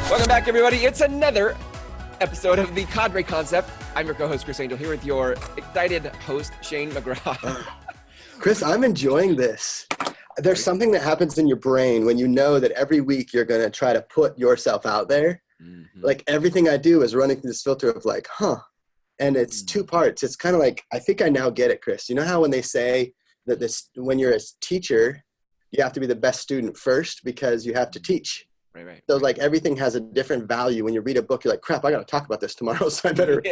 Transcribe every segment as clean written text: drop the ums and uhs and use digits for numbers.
Welcome back, everybody. It's another episode of the Cadre Concept. I'm your co-host, Chris Angel, here with your excited host, Shane McGraw. Chris, I'm enjoying this. There's something that happens in your brain when you know that every week you're going to try to put yourself out there. Mm-hmm. Like everything I do is running through this filter of like, and it's two parts. It's kind of like, I think I now get it, Chris. You know how when they say that when you're a teacher, you have to be the best student first because you have to teach. Right. So like everything has a different value. When you read a book, you're like, crap, I got to talk about this tomorrow. So I better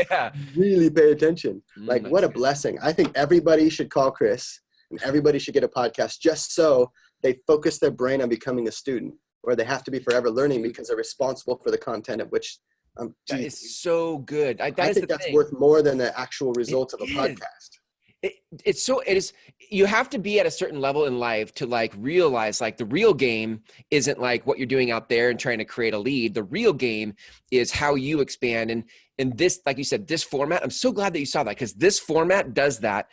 really pay attention. Like what a blessing. I think everybody should call Chris and everybody should get a podcast just so they focus their brain on becoming a student, or they have to be forever learning because they're responsible for the content of which. That is so good. I think that's worth more than the actual result of a podcast. It is. You have to be at a certain level in life to like realize like the real game isn't like what you're doing out there and trying to create a lead. The real game is how you expand. And this, like you said, this format, I'm so glad that you saw that because this format does that.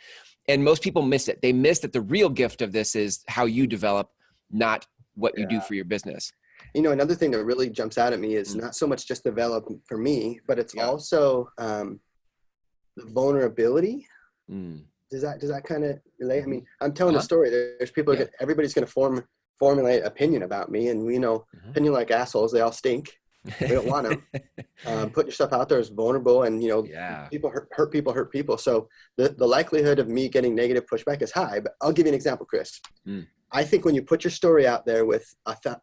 And most people miss it. They miss that the real gift of this is how you develop, not what you do for your business. You know, another thing that really jumps out at me is not so much just development for me, but it's also the vulnerability. Does that kind of relate? I mean, I'm telling a story. There's people, everybody's going to formulate opinion about me. And, opinion like assholes, they all stink. We don't want them. Put yourself out there is vulnerable and, people hurt people. So the likelihood of me getting negative pushback is high. But I'll give you an example, Chris. I think when you put your story out there with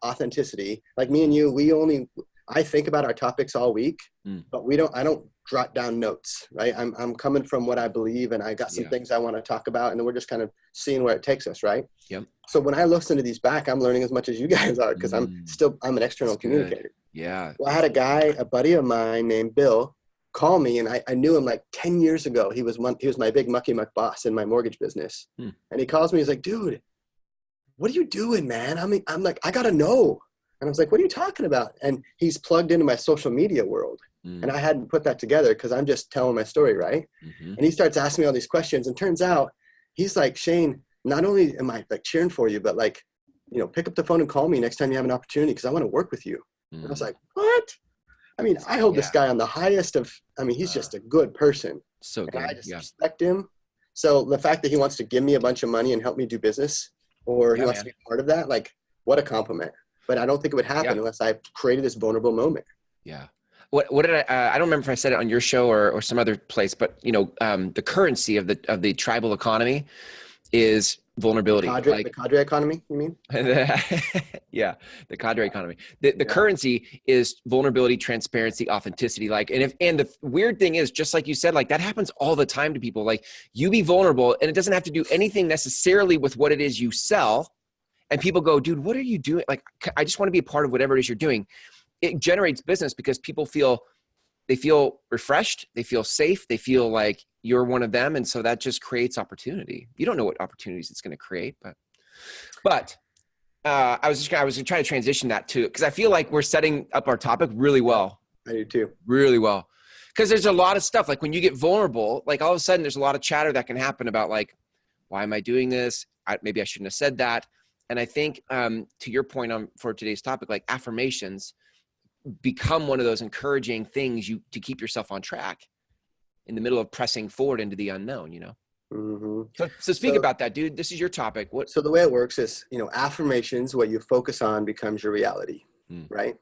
authenticity, like me and you, I think about our topics all week, but I don't jot down notes, right? I'm coming from what I believe and I got some things I want to talk about and then we're just kind of seeing where it takes us, right? Yep. So when I listen to these back, I'm learning as much as you guys are because I'm an external communicator. Yeah. Well, I had a buddy of mine named Bill call me and I knew him like 10 years ago. He was my big mucky muck boss in my mortgage business. And he calls me, he's like, dude, what are you doing, man? I'm like, I got to know. And I was like, what are you talking about? And he's plugged into my social media world. And I hadn't put that together because I'm just telling my story, right? And he starts asking me all these questions. And turns out he's like, Shane, not only am I like cheering for you, but like, pick up the phone and call me next time you have an opportunity because I want to work with you. And I was like, what? I mean, I hold this guy on the highest of, he's just a good person. So good. And I just respect him. So the fact that he wants to give me a bunch of money and help me do business or he wants to be part of that, like what a compliment. But I don't think it would happen unless I created this vulnerable moment. Yeah. What did I don't remember if I said it on your show or some other place, but the currency of the tribal economy is vulnerability. The cadre economy, you mean? Yeah. The cadre economy. The currency is vulnerability, transparency, authenticity. And the weird thing is, just like you said, like that happens all the time to people. Like you be vulnerable and it doesn't have to do anything necessarily with what it is you sell. And people go, dude, what are you doing? Like, I just want to be a part of whatever it is you're doing. It generates business because people feel refreshed. They feel safe. They feel like you're one of them. And so that just creates opportunity. You don't know what opportunities it's going to create, but I was trying to transition that too, because I feel like we're setting up our topic really well. I do too. Really well. Because there's a lot of stuff, like when you get vulnerable, like all of a sudden there's a lot of chatter that can happen about like, why am I doing this? Maybe I shouldn't have said that. And I think to your point for today's topic, like affirmations become one of those encouraging things to keep yourself on track in the middle of pressing forward into the unknown, So speak about that, dude. This is your topic. So the way it works is, affirmations, what you focus on becomes your reality, right?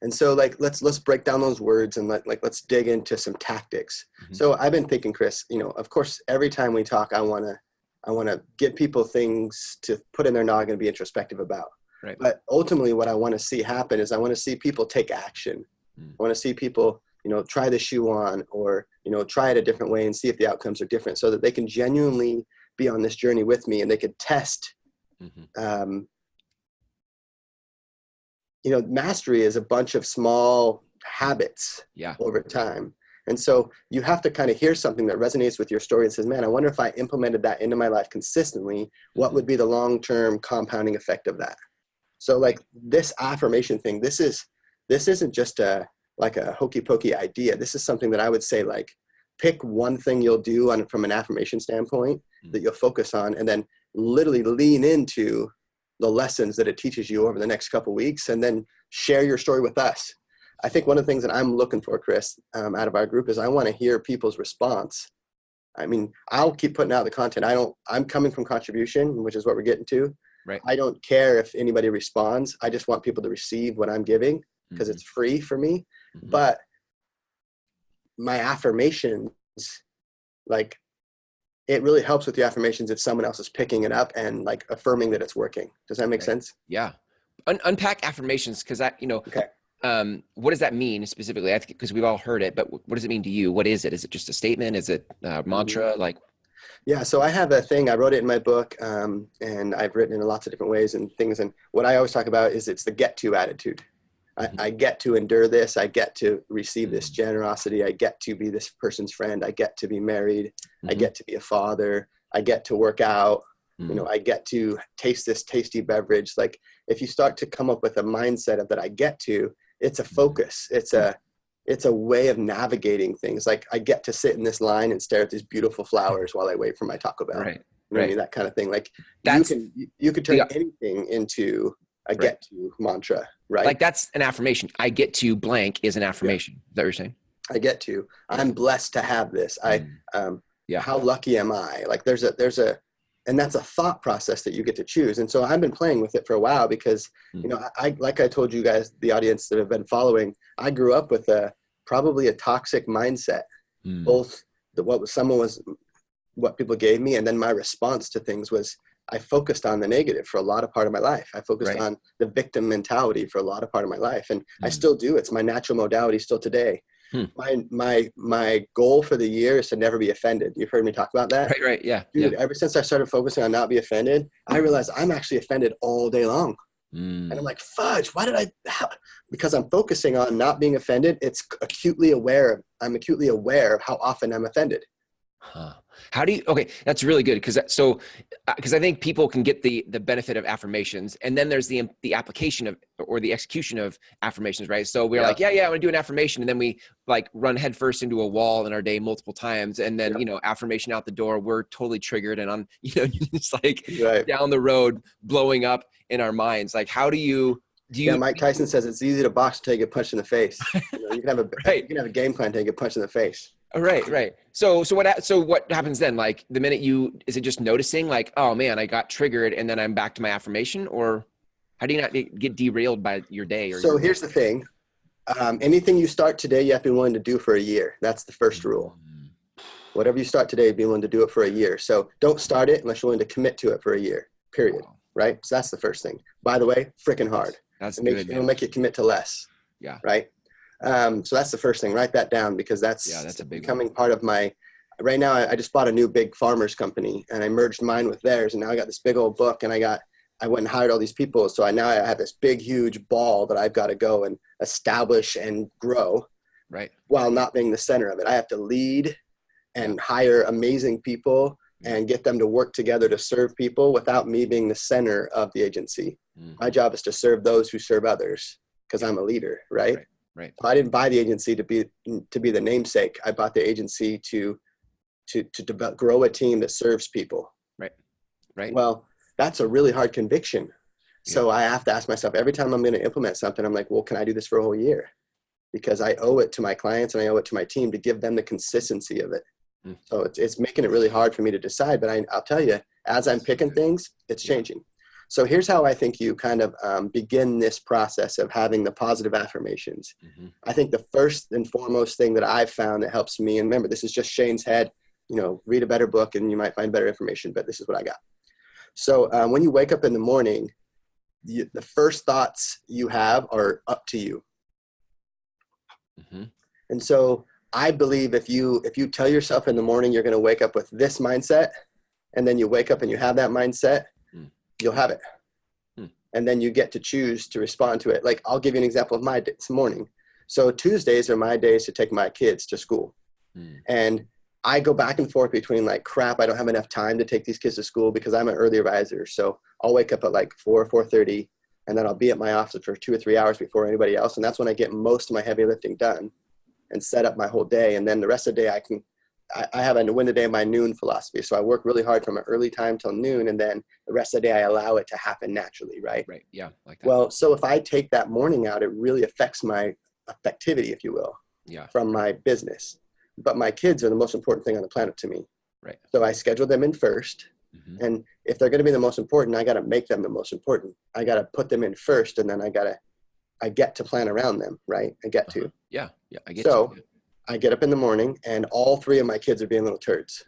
And so like, let's break down those words and let's dig into some tactics. So I've been thinking, Chris, of course, every time we talk, I want to give people things to put in their noggin and be introspective about. Right. But ultimately what I want to see happen is I want to see people take action. I want to see people, try the shoe on or, try it a different way and see if the outcomes are different so that they can genuinely be on this journey with me and they could test. Mastery is a bunch of small habits over time. And so you have to kind of hear something that resonates with your story and says, man, I wonder if I implemented that into my life consistently, what would be the long-term compounding effect of that? So like this affirmation thing, this isn't just a hokey pokey idea. This is something that I would say, like, pick one thing you'll do from an affirmation standpoint that you'll focus on. And then, literally lean into the lessons that it teaches you over the next couple of weeks, and then share your story with us. I think one of the things that I'm looking for, Chris, out of our group is I want to hear people's response. I mean, I'll keep putting out the content. I'm coming from contribution, which is what we're getting to. Right. I don't care if anybody responds. I just want people to receive what I'm giving because it's free for me. But my affirmations, like, it really helps with the affirmations if someone else is picking it up and like affirming that it's working. Does that make sense? Yeah. Unpack affirmations. Cause what does that mean specifically? I think because we've all heard it, but what does it mean to you? What is it? Is it just a statement? Is it a mantra? Like, yeah. So I have a thing, I wrote it in my book, and I've written it in lots of different ways and things. And what I always talk about is it's the get to attitude. I get to endure this. I get to receive this generosity. I get to be this person's friend. I get to be married. I get to be a father. I get to work out. You know, I get to taste this tasty beverage. Like, if you start to come up with a mindset of that, I get to, it's a focus. It's a way of navigating things. Like, I get to sit in this line and stare at these beautiful flowers while I wait for my Taco Bell. Right. You know what I mean? That kind of thing. Like, you could turn anything into a get to mantra, right? Like, that's an affirmation. I get to blank is an affirmation. Is that what you're saying? I get to, I'm blessed to have this. How lucky am I? Like, and that's a thought process that you get to choose. And so I've been playing with it for a while because, you know, like I told you guys, the audience that have been following, I grew up with probably a toxic mindset, both what people gave me. And then my response to things was, I focused on the negative for a lot of part of my life. I focused on the victim mentality for a lot of part of my life. And I still do. It's my natural modality still today. My goal for the year is to never be offended. You've heard me talk about that? Right. Yeah. Dude, ever since I started focusing on not be offended, I realized I'm actually offended all day long. And I'm like, fudge, because I'm focusing on not being offended. I'm acutely aware of how often I'm offended. How do you, okay, that's really good. Cause I think people can get the benefit of affirmations, and then there's the application of, or the execution of affirmations, right? So we're like, I'm gonna do an affirmation. And then we like run headfirst into a wall in our day multiple times. And then, you know, affirmation out the door, we're totally triggered and on, you know, just like down the road blowing up in our minds. Like, how do you, Mike Tyson says it's easy to box until you get punched in the face. You know, you can have a game plan until you get punched in the face. Right. So what happens then? Like, the minute is it just noticing like, oh man, I got triggered, and then I'm back to my affirmation? Or how do you not get derailed by your day? So here's the thing. Anything you start today, you have to be willing to do for a year. That's the first rule. Whatever you start today, be willing to do it for a year. So don't start it unless you're willing to commit to it for a year, period. Right? So that's the first thing. By the way, freaking hard. It'll make you commit to less. Yeah. Right? So that's the first thing. Write that down, because that's a big becoming part of my, right now I just bought a new big farmers company, and I merged mine with theirs. And now I got this big old book, and I went and hired all these people. So now I have this big, huge ball that I've got to go and establish and grow, right? While not being the center of it. I have to lead and hire amazing people and get them to work together to serve people without me being the center of the agency. My job is to serve those who serve others, because I'm a leader, right? Right. I didn't buy the agency to be the namesake. I bought the agency to grow a team that serves people. Right. Well, that's a really hard conviction. So I have to ask myself every time I'm going to implement something, I'm like, well, can I do this for a whole year? Because I owe it to my clients and I owe it to my team to give them the consistency of it. So it's making it really hard for me to decide. But I'll tell you, as I'm picking things, it's changing. So here's how I think you kind of begin this process of having the positive affirmations. I think the first and foremost thing that I've found that helps me, and remember, this is just Shane's head, you know, read a better book and you might find better information, but this is what I got. So when you wake up in the morning, the first thoughts you have are up to you. And so I believe if you tell yourself in the morning you're going to wake up with this mindset, and then you wake up and you have that mindset, you'll have it. And then you get to choose to respond to it. Like, I'll give you an example of my this morning. So Tuesdays are my days to take my kids to school. And I go back and forth between like, crap, I don't have enough time to take these kids to school because I'm an early riser. So I'll wake up at like 4:30, and then I'll be at my office for 2 or 3 hours before anybody else. And that's when I get most of my heavy lifting done and set up my whole day. And then the rest of the day I can I have a win the day by noon philosophy. So I work really hard from an early time till noon, and then the rest of the day I allow it to happen naturally, right? Right. Yeah. Like that. Well, so if I take that morning out, it really affects my effectivity, if you will, from my business. But my kids are the most important thing on the planet to me. Right. So I schedule them in first. Mm-hmm. And if they're going to be the most important, I got to make them the most important. I got to put them in first, and then I get to plan around them, right? I get to. Yeah. Yeah. I get so to. I get up in the morning, and all three of my kids are being little turds.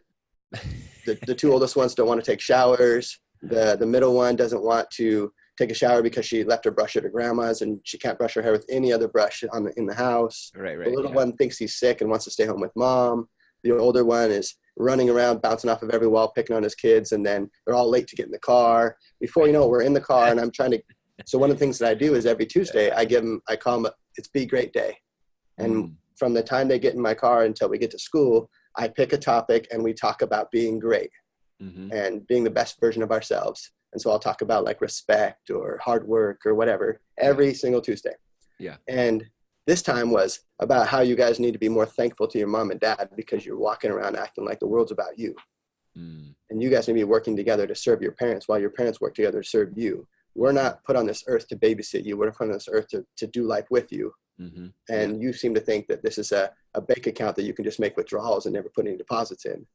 The two oldest ones don't want to take showers. The middle one doesn't want to take a shower because she left her brush at her grandma's, and she can't brush her hair with any other brush in the house. Right. The little one thinks he's sick and wants to stay home with mom. The older one is running around, bouncing off of every wall, picking on his kids, and then they're all late to get in the car. Before you know it, we're in the car, and I'm trying to. So one of the things that I do is every Tuesday, I call them, it's Be Great Day. And from the time they get in my car until we get to school, I pick a topic and we talk about being great and being the best version of ourselves. And so I'll talk about like respect or hard work or whatever every single Tuesday. Yeah. And this time was about how you guys need to be more thankful to your mom and dad because you're walking around acting like the world's about you. And you guys need to be working together to serve your parents while your parents work together to serve you. We're not put on this earth to babysit you. We're put on this earth to do life with you. And you seem to think that this is a bank account that you can just make withdrawals and never put any deposits in.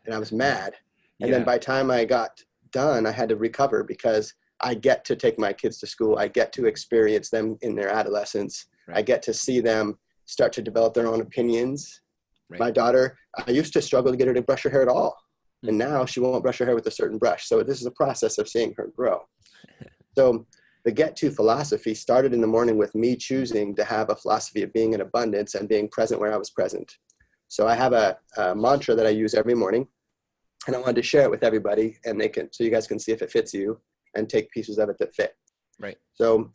And I was mad. And then by the time I got done, I had to recover because I get to take my kids to school. I get to experience them in their adolescence. I get to see them start to develop their own opinions. My daughter, I used to struggle to get her to brush her hair at all. And now she won't brush her hair with a certain brush. So this is a process of seeing her grow. So the Get To philosophy started in the morning with me choosing to have a philosophy of being in abundance and being present where I was present. So I have a mantra that I use every morning, and I wanted to share it with everybody, and so you guys can see if it fits you and take pieces of it that fit. Right. So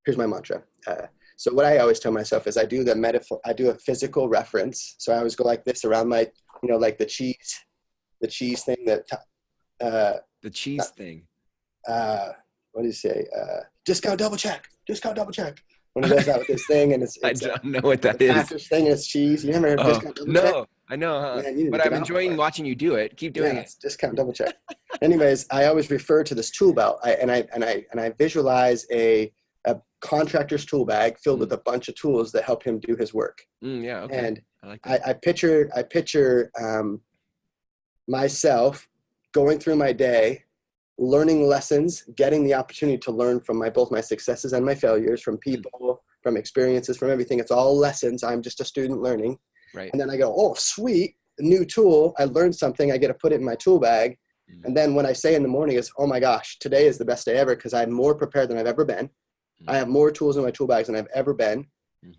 here's my mantra. So what I always tell myself is I do a physical reference. So I always go like this around my, like the cheese thing that. The cheese thing. What do you say? Discount double check. When he does that with this thing, and it's I don't know what that is. Packers thing, and it's cheese. You never heard of discount double check? No, I know, huh? Man, but I'm enjoying watching you do it. Keep doing it. It's discount double check. Anyways, I always refer to this tool belt, and I visualize a contractor's tool bag filled with a bunch of tools that help him do his work. Yeah. Okay. And I like that. I picture myself going through my day, learning lessons, getting the opportunity to learn from both my successes and my failures, from people, from experiences, from everything. It's all lessons. I'm just a student learning. Right. And then I go, oh, sweet, a new tool. I learned something. I get to put it in my tool bag. And then when I say in the morning is, oh my gosh, today is the best day ever because I'm more prepared than I've ever been. I have more tools in my tool bags than I've ever been.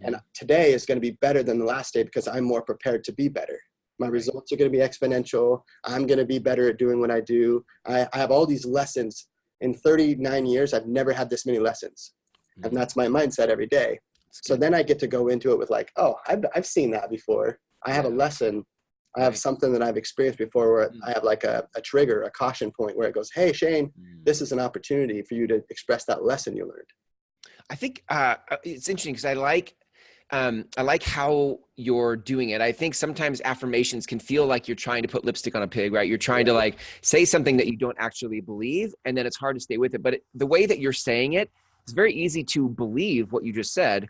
And today is going to be better than the last day because I'm more prepared to be better. My results are going to be exponential. I'm going to be better at doing what I do. I have all these lessons. In 39 years, I've never had this many lessons. And that's my mindset every day. So then I get to go into it with like, oh, I've seen that before. I have a lesson. I have something that I've experienced before where I have like a trigger, a caution point where it goes, hey, Shane, this is an opportunity for you to express that lesson you learned. I think it's interesting because I like how you're doing it. I think sometimes affirmations can feel like you're trying to put lipstick on a pig, right? You're trying to like say something that you don't actually believe, and then it's hard to stay with it. But the way that you're saying it, it's very easy to believe what you just said,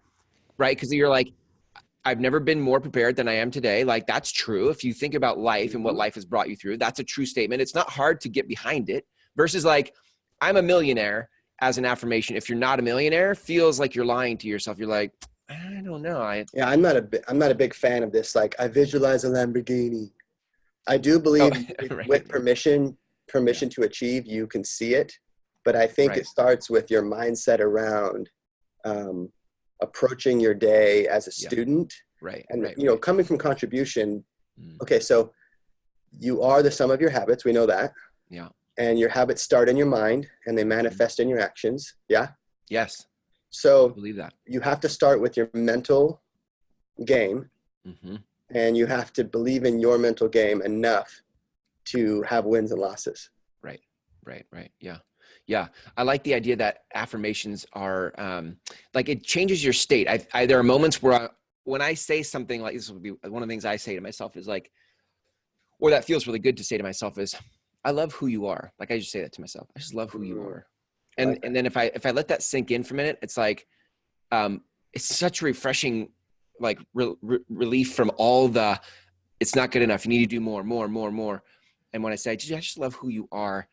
right? Because you're like, I've never been more prepared than I am today. Like that's true. If you think about life and what life has brought you through, that's a true statement. It's not hard to get behind it versus like, I'm a millionaire as an affirmation. If you're not a millionaire, feels like you're lying to yourself. You're like, I don't know. I'm not a big fan of this. Like I visualize a Lamborghini. I do believe with permission to achieve, you can see it. But I think it starts with your mindset around approaching your day as a student. And, coming from contribution. Okay. So you are the sum of your habits. We know that. Yeah. And your habits start in your mind and they manifest in your actions. Yeah. Yes. So I believe that you have to start with your mental game and you have to believe in your mental game enough to have wins and losses. Right. Yeah. Yeah. I like the idea that affirmations are like it changes your state. There are moments where when I say something like this, would be one of the things I say to myself is like, or that feels really good to say to myself is, I love who you are. Like I just say that to myself. I just love who you are. And then if I let that sink in for a minute, it's like, it's such a refreshing, like relief from all the, it's not good enough. You need to do more. And when I say, I just love who you are,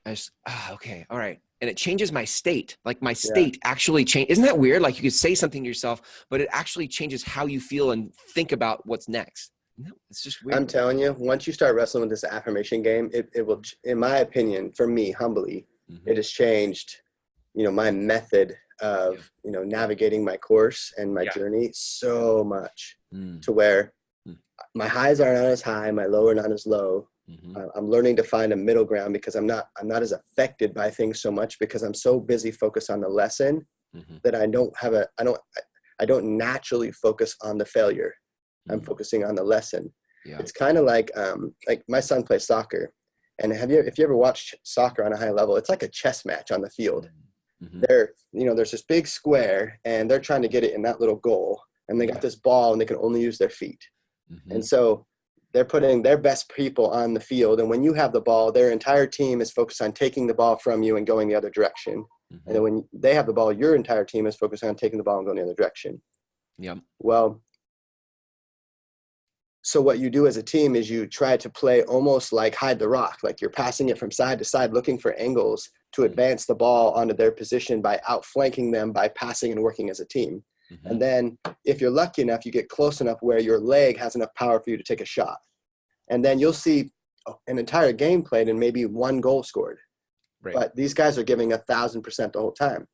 I just, okay, all right. And it changes my state. Like my state actually change. Isn't that weird? Like you could say something to yourself, but it actually changes how you feel and think about what's next. No, it's just weird. I'm telling you, once you start wrestling with this affirmation game, it will, in my opinion, for me, humbly, it has changed, my method of, navigating my course and my journey so much to where my highs are not as high, my low are not as low. I'm learning to find a middle ground because I'm not as affected by things so much because I'm so busy focused on the lesson that I don't naturally focus on the failure. I'm focusing on the lesson. It's kind of like my son plays soccer, and if you ever watched soccer on a high level, it's like a chess match on the field. There's this big square and they're trying to get it in that little goal, and they got this ball and they can only use their feet. And so they're putting their best people on the field. And when you have the ball, their entire team is focused on taking the ball from you and going the other direction. And then when they have the ball, your entire team is focused on taking the ball and going the other direction. Well, so what you do as a team is you try to play almost like hide the rock, like you're passing it from side to side, looking for angles to advance the ball onto their position by outflanking them, by passing and working as a team. And then if you're lucky enough, you get close enough where your leg has enough power for you to take a shot. And then you'll see an entire game played and maybe one goal scored. But these guys are giving 1,000% the whole time.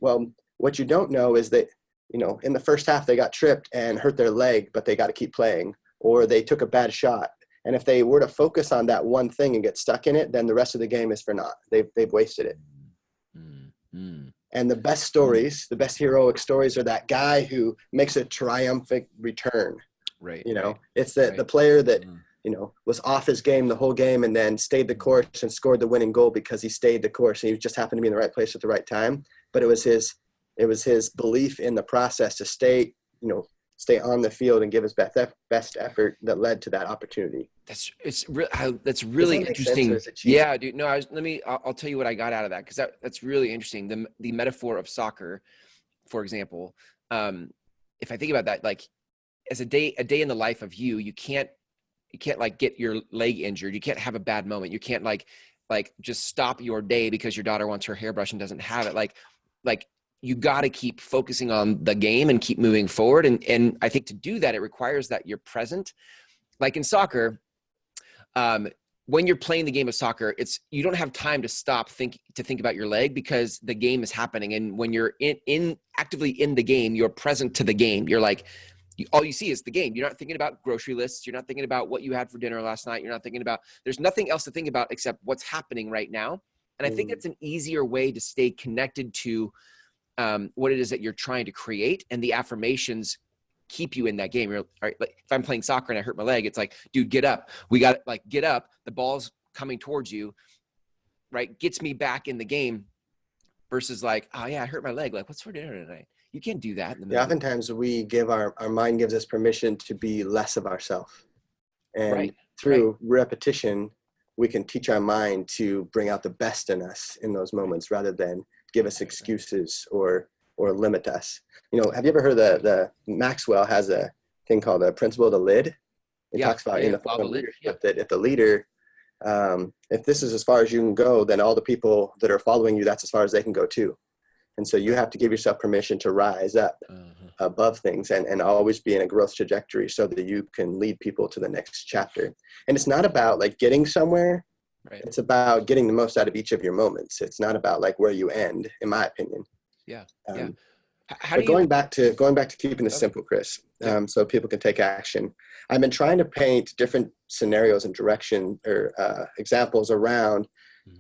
Well, what you don't know is that, in the first half, they got tripped and hurt their leg, but they got to keep playing, or they took a bad shot. And if they were to focus on that one thing and get stuck in it, then the rest of the game is for naught. They've wasted it. And the best stories, the best heroic stories are that guy who makes a triumphant return. It's the player that, was off his game the whole game and then stayed the course and scored the winning goal because he stayed the course. And he just happened to be in the right place at the right time. But it was his belief in the process to stay on the field and give his best effort that led to that opportunity. That's really interesting. Yeah, dude. No, I'll tell you what I got out of that, because that's really interesting. The metaphor of soccer, for example. If I think about that, like as a day in the life of you can't like get your leg injured. You can't have a bad moment. You can't like just stop your day because your daughter wants her hairbrush and doesn't have it. Like you got to keep focusing on the game and keep moving forward. And I think to do that, it requires that you're present. Like in soccer, when you're playing the game of soccer, you don't have time to stop think about your leg because the game is happening. And when you're actively in the game, you're present to the game. You're like, all you see is the game. You're not thinking about grocery lists. You're not thinking about what you had for dinner last night. You're not thinking about, there's nothing else to think about except what's happening right now. And I think that's an easier way to stay connected to what it is that you're trying to create. And the affirmations keep you in that game. You're right. Like if I'm playing soccer and I hurt my leg, it's like, dude, get up. We got like, get up. The ball's coming towards you, right? Gets me back in the game versus like, oh yeah, I hurt my leg. Like, what's for dinner tonight? You can't do that. Oftentimes we give our mind gives us permission to be less of ourselves. And through repetition, we can teach our mind to bring out the best in us in those moments rather than give us excuses or limit us. Have you ever heard the Maxwell has a thing called the principle of the lid? It talks about in the form of leadership that if the leader, if this is as far as you can go, then all the people that are following you, that's as far as they can go too. And so you have to give yourself permission to rise up above things and always be in a growth trajectory so that you can lead people to the next chapter. And it's not about like getting somewhere. It's about getting the most out of each of your moments. It's not about like where you end, in my opinion. Going back to keeping this simple, Chris, so people can take action. I've been trying to paint different scenarios and direction or examples around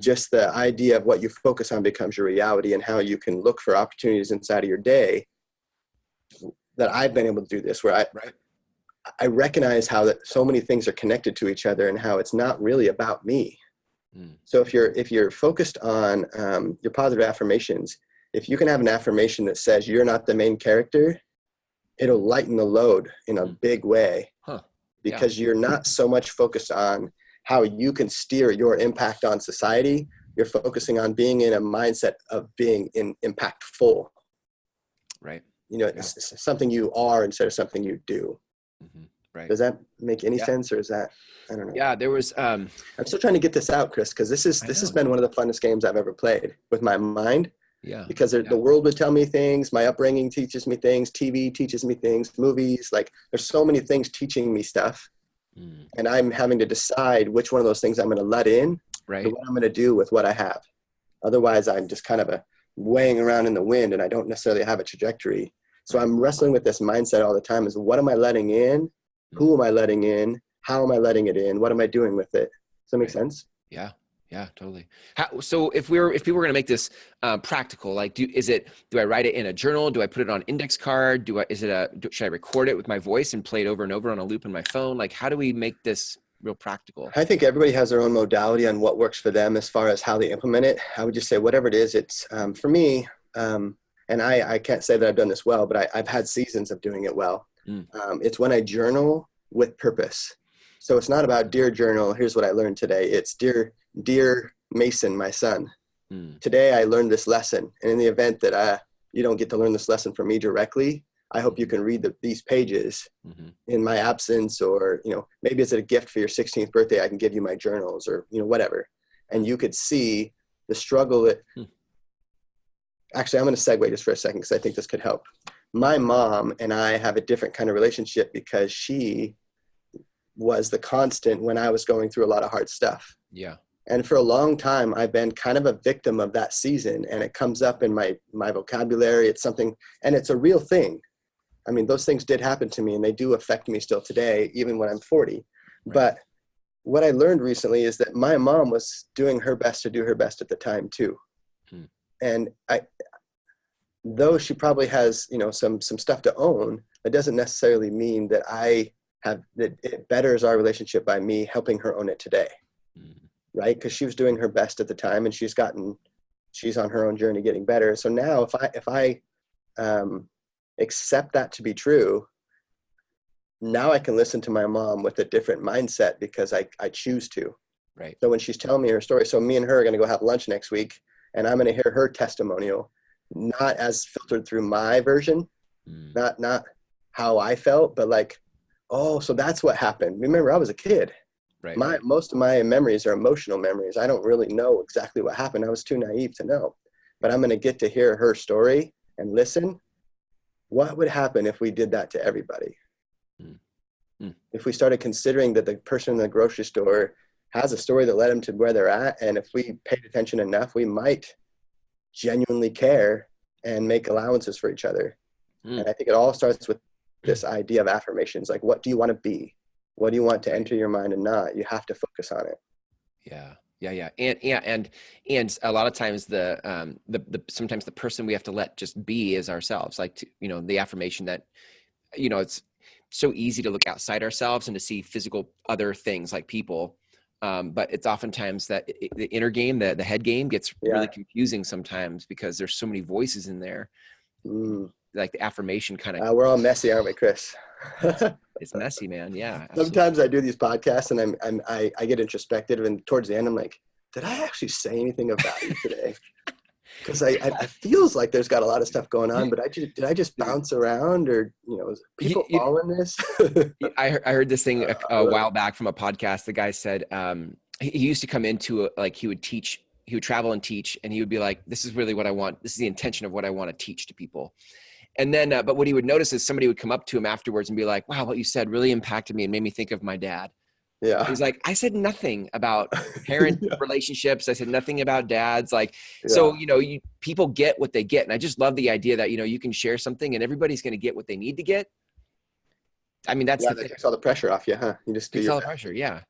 just the idea of what you focus on becomes your reality and how you can look for opportunities inside of your day that I've been able to do this, where I recognize how that so many things are connected to each other and how it's not really about me. So if you're focused on your positive affirmations, if you can have an affirmation that says you're not the main character, it'll lighten the load in a big way, Huh. because you're not so much focused on how you can steer your impact on society. You're focusing on being in a mindset of being impactful. Right. You know, it's something you are instead of something you do. Mm-hmm. Right. Does that make any sense, or is that, I don't know. Yeah, there was I'm still trying to get this out, Chris, because this has been one of the funnest games I've ever played with my mind. Yeah. Because the world would tell me things, my upbringing teaches me things, TV teaches me things, movies, like there's so many things teaching me stuff. And I'm having to decide which one of those things I'm going to let in, right, and what I'm going to do with what I have. Otherwise, I'm just kind of weighing around in the wind, and I don't necessarily have a trajectory. So I'm wrestling with this mindset all the time: is what am I letting in? Who am I letting in? How am I letting it in? What am I doing with it? Does that make sense? Yeah. Yeah, totally. So if people were going to make this practical, like, do I write it in a journal? Do I put it on an index card? Should I record it with my voice and play it over and over on a loop in my phone? Like, how do we make this real practical? I think everybody has their own modality on what works for them as far as how they implement it. I would just say whatever it is, it's for me, and I can't say that I've done this well, but I've had seasons of doing it well. It's when I journal with purpose. So it's not about dear journal, here's what I learned today. It's dear Mason, my son. Today I learned this lesson. And in the event that you don't get to learn this lesson from me directly, I hope you can read these pages in my absence, or, maybe it's a gift for your 16th birthday. I can give you my journals, or, whatever. And you could see the struggle Actually, I'm going to segue just for a second, because I think this could help. My mom and I have a different kind of relationship, because she was the constant when I was going through a lot of hard stuff. Yeah. And for a long time, I've been kind of a victim of that season, and it comes up in my vocabulary. It's something, and it's a real thing. I mean, those things did happen to me, and they do affect me still today, even when I'm 40. Right. But what I learned recently is that my mom was doing her best to do her best at the time too. And though she probably has, some stuff to own, it doesn't necessarily mean that that it betters our relationship by me helping her own it today. Right? Because she was doing her best at the time, and she's on her own journey getting better. So now if I accept that to be true, now I can listen to my mom with a different mindset, because I choose to. Right. So when she's telling me her story, so me and her are going to go have lunch next week, and I'm going to hear her testimonial, not as filtered through my version, not how I felt, but like, oh, so that's what happened. Remember, I was a kid. Right. Most of my memories are emotional memories. I don't really know exactly what happened. I was too naive to know. But I'm going to get to hear her story and listen. What would happen if we did that to everybody? If we started considering that the person in the grocery store has a story that led them to where they're at, and if we paid attention enough, we might genuinely care and make allowances for each other. And I think it all starts with this idea of affirmations. Like, what do you want to be? What do you want to enter your mind and not? You have to focus on it. Yeah. And a lot of times sometimes the person we have to let just be is ourselves. Like, the affirmation that, it's so easy to look outside ourselves and to see physical other things like people. But it's oftentimes that the inner game, the head game gets really confusing sometimes, because there's so many voices in there. Like the affirmation kind of, we're all messy, aren't we, Chris? It's messy, man. Yeah. Absolutely. Sometimes I do these podcasts and I get introspective, and towards the end I'm like, did I actually say anything of value today? Because I feels like there's got a lot of stuff going on, but did I just bounce around, or people following this? I heard this thing a while back from a podcast. The guy said he used to come into he would travel and teach, and he would be like, this is really what I want. This is the intention of what I want to teach to people. And then, but what he would notice is somebody would come up to him afterwards and be like, wow, what you said really impacted me and made me think of my dad. Yeah. He's like, I said nothing about parent relationships. I said nothing about dads. So, people get what they get. And I just love the idea that, you can share something and everybody's going to get what they need to get. I mean, that takes all the pressure off you, huh? You just takes all the pressure. Yeah.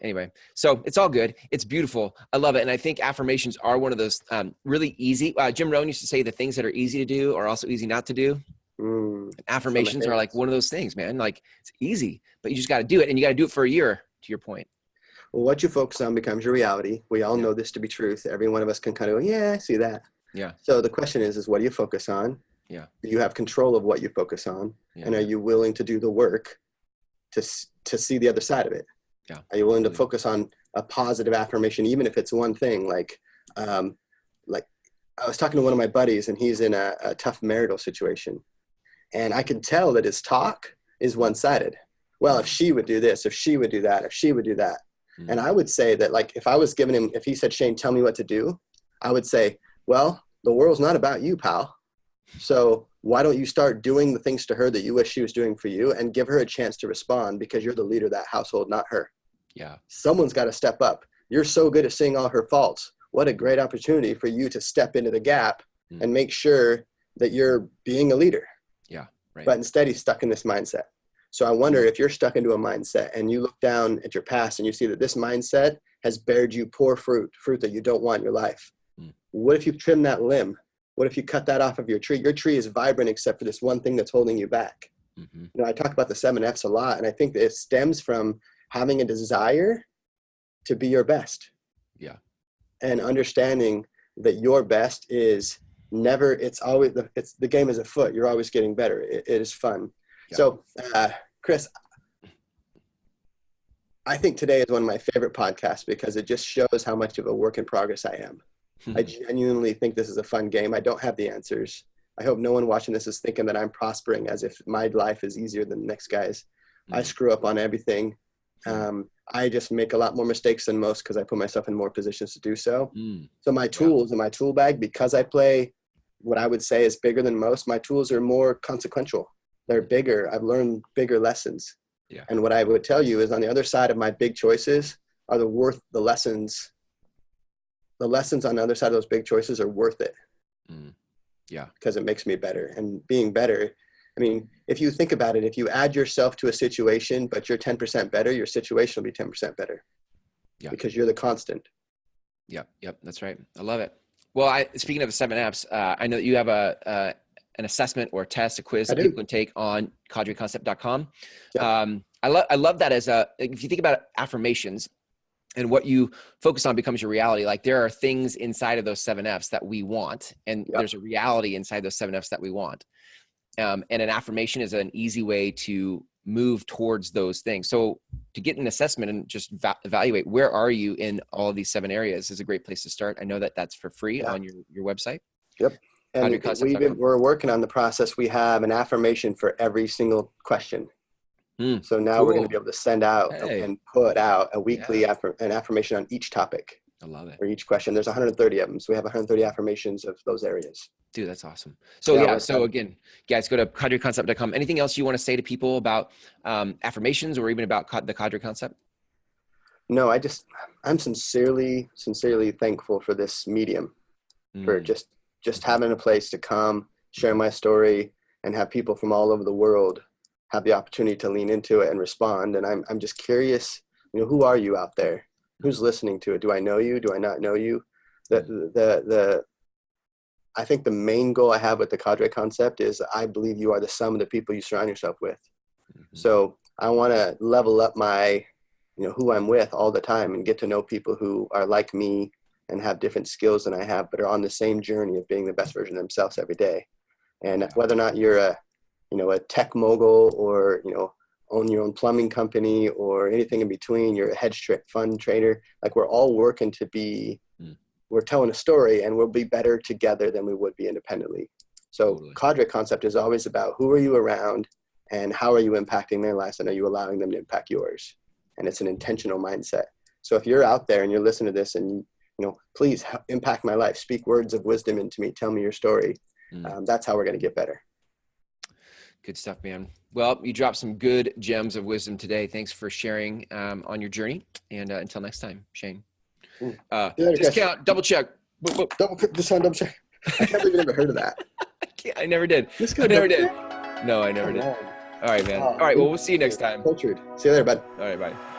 Anyway, so it's all good. It's beautiful. I love it. And I think affirmations are one of those really easy. Jim Rohn used to say the things that are easy to do are also easy not to do. Affirmations are like one of those things, man. Like, it's easy, but you just got to do it, and you got to do it for a year, to your point. Well, what you focus on becomes your reality. We all know this to be truth. Every one of us can kind of go, yeah, I see that. Yeah. So the question is what do you focus on? Yeah. You have control of what you focus on. Yeah. And are you willing to do the work to see the other side of it? Yeah. Are you willing to focus on a positive affirmation, even if it's one thing? Like I was talking to one of my buddies, and he's in a tough marital situation. And I can tell that his talk is one-sided. Well, if she would do this, if she would do that, if she would do that. And I would say that, like, if I was giving him, if he said, Shane, tell me what to do, I would say, well, the world's not about you, pal. So why don't you start doing the things to her that you wish she was doing for you, and give her a chance to respond, because you're the leader of that household, not her. Yeah. Someone's got to step up. You're so good at seeing all her faults. What a great opportunity for you to step into the gap and make sure that you're being a leader. Yeah. Right. But instead, he's stuck in this mindset. So I wonder if you're stuck into a mindset and you look down at your past and you see that this mindset has bared you poor fruit that you don't want in your life. What if you trim that limb? What if you cut that off of your tree? Your tree is vibrant except for this one thing that's holding you back. You know, I talk about the 7 F's a lot, and I think that it stems from having a desire to be your best. Yeah. And understanding that your best is never, it's always, the game is afoot. You're always getting better. It is fun. Yeah. So, Chris, I think today is one of my favorite podcasts because it just shows how much of a work in progress I am. I genuinely think this is a fun game. I don't have the answers. I hope no one watching this is thinking that I'm prospering as if my life is easier than the next guy's. I screw up on everything. I just make a lot more mistakes than most because I put myself in more positions to do so. So my tools in my tool bag, because I play what I would say is bigger than most, my tools are more consequential. They're bigger. I've learned bigger lessons. Yeah. And what I would tell you is, on the other side of my big choices are the lessons. The lessons on the other side of those big choices are worth it. Yeah. Because it makes me better. And being better, I mean, if you think about it, if you add yourself to a situation, but you're 10% better, your situation will be 10% better. Yeah. Because you're the constant. Yep. That's right. I love it. Well, speaking of the 7 F's, I know that you have an assessment or a test, a quiz that people can take on cadreconcept.com. Yeah. I love that if you think about affirmations and what you focus on becomes your reality. Like, there are things inside of those 7 F's that we want, and there's a reality inside those 7 F's that we want. And an affirmation is an easy way to move towards those things. So to get an assessment and just evaluate where are you in all of these 7 areas is a great place to start. I know that that's for free on your website. Yep. And we're working on the process. We have an affirmation for every single question. So now we're going to be able to send out and put out a weekly an affirmation on each topic. I love it. For each question. There's 130 of them. So we have 130 affirmations of those areas. Dude, that's awesome. So so again, guys, go to cadreconcept.com. Anything else you want to say to people about affirmations, or even about the Cadre Concept? No, I'm sincerely thankful for this medium, for just having a place to come, share my story, and have people from all over the world have the opportunity to lean into it and respond. And I'm just curious, who are you out there? Who's listening to it? Do I know you? Do I not know you? I think the main goal I have with the Cadre Concept is I believe you are the sum of the people you surround yourself with. So I want to level up my, who I'm with all the time, and get to know people who are like me and have different skills than I have, but are on the same journey of being the best version of themselves every day. And whether or not you're a tech mogul, or, own your own plumbing company, or anything in between, you're a hedge fund trader, like, we're all working to be, we're telling a story, and we'll be better together than we would be independently. So Cadre Concept is always about who are you around and how are you impacting their lives, and are you allowing them to impact yours? And it's an intentional mindset. So if you're out there and you're listening to this and please impact my life, speak words of wisdom into me, tell me your story. That's how we're going to get better. Good stuff, man. Well, you dropped some good gems of wisdom today. Thanks for sharing on your journey. And until next time, Shane. Discount, double check. Discount, double check. I can't believe you never heard of that. I never did. I never did. No, I never did. All right, man. All right, well, we'll see you next time. Cultured. See you later, bud. All right, bye.